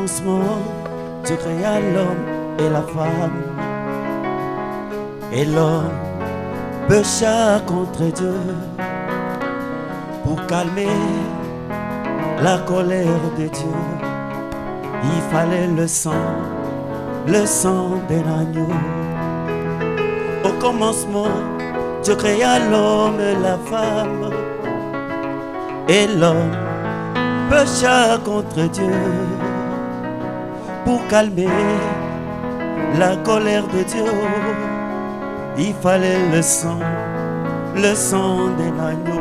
commencement, Dieu créa l'homme et la femme. Et l'homme pécha contre Dieu. Pour calmer la colère de Dieu, il fallait le sang d'un agneau. Au commencement, Dieu créa l'homme et la femme. Et l'homme pécha contre Dieu. Pour calmer la colère de Dieu, il fallait le sang d'un agneau.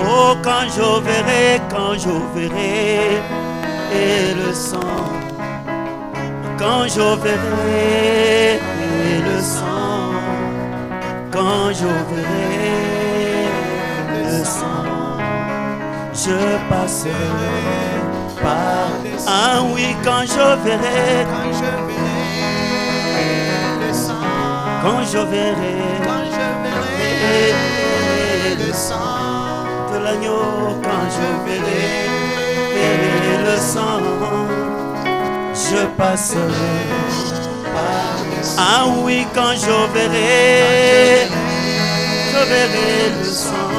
Oh, quand je verrai, et le sang, quand je verrai le sang, quand je verrai le sang, je passerai par. Ah oui, quand je verrai le sang, quand je verrai le sang de l'agneau, quand je verrai le sang, je passerai par. Ah oui, quand je verrai le sang,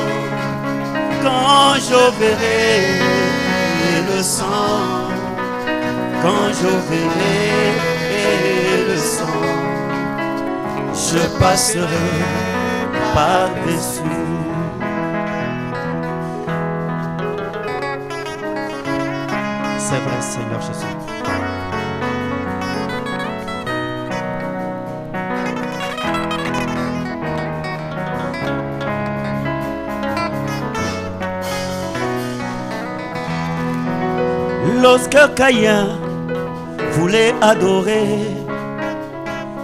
quand je verrai le sang, quand je verrai le sang, je passerai par-dessus. C'est vrai, Seigneur Jésus. Lorsque Caïn voulait adorer,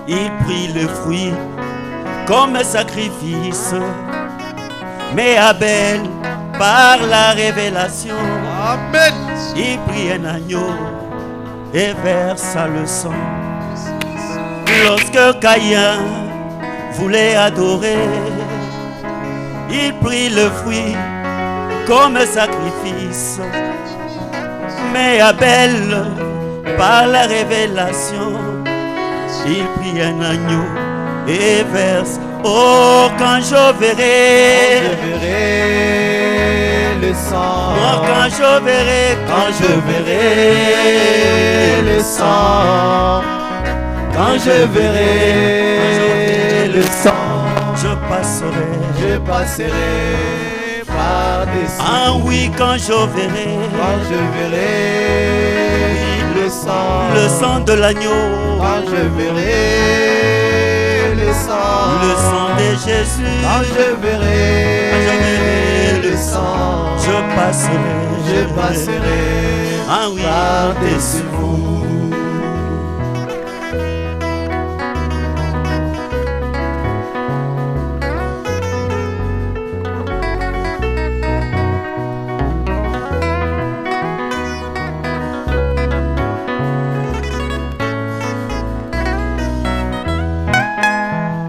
il prit le fruit comme sacrifice. Mais Abel, par la révélation, Amen, il prit un agneau et versa le sang. Lorsque Caïn voulait adorer, il prit le fruit comme sacrifice. Mais Abel, par la révélation, il prit un agneau et verse. Oh, quand je verrai le sang, oh, quand je verrai le sang, quand je verrai le sang, je passerai par-dessus. Ah oui, quand je verrai le sang de l'agneau, quand je verrai le sang de Jésus, quand je verrai le sang, je passerai ah oui, par-dessus vous.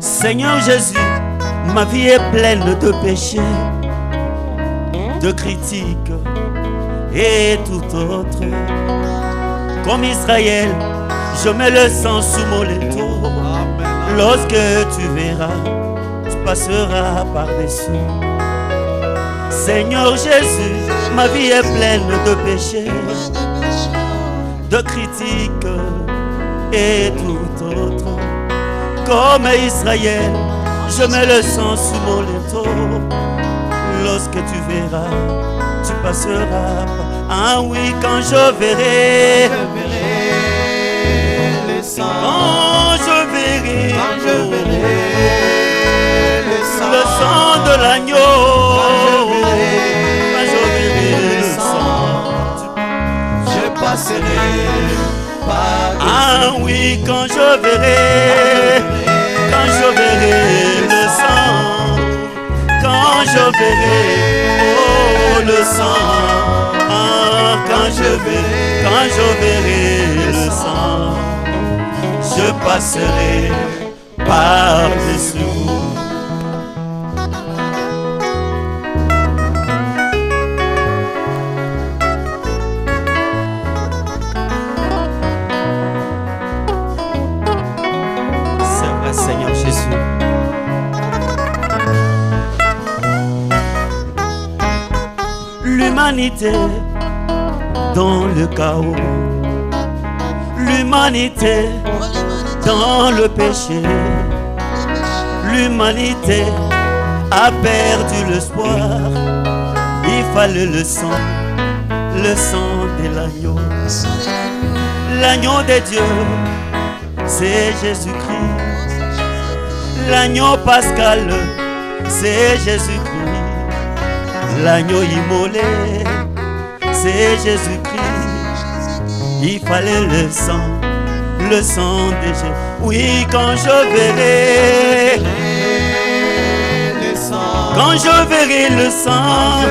Seigneur Jésus, ma vie est pleine de péchés, de critiques et tout autre. Comme Israël, je mets le sang sous mon linteau. Lorsque tu verras, tu passeras par-dessus. Seigneur Jésus, ma vie est pleine de péchés, de critiques et tout autre. Comme Israël, je mets le sang sous mon linteau. Lorsque tu verras, tu passeras par. Ah oui, quand je verrai le sang, quand je verrai le sang de l'agneau, quand je verrai le sang, je passerai par. Ah oui, quand je verrai le sang, quand je verrai, oh, le sang verrai, quand je verrai le sang, je passerai par-dessus vous. C'est vrai, Seigneur Jésus. L'humanité dans le chaos, l'humanité dans le péché, l'humanité a perdu l'espoir. Il fallait le sang de l'agneau. L'agneau de Dieu, c'est Jésus-Christ. L'agneau pascal, c'est Jésus-Christ. L'agneau immolé, c'est Jésus-Christ. Il fallait le sang de Jésus. Oui, quand je verrai le sang, quand je verrai le sang,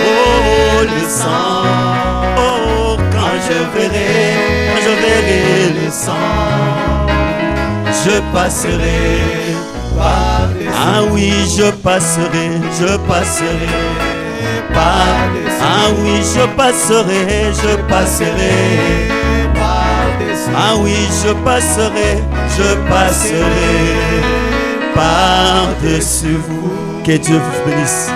oh le sang, oh quand je verrai le sang, je passerai par-dessus. ah oui, je passerai par-dessus. ah oui, je passerai par-dessus. ah oui, je passerai par-dessus vous. Que Dieu vous bénisse.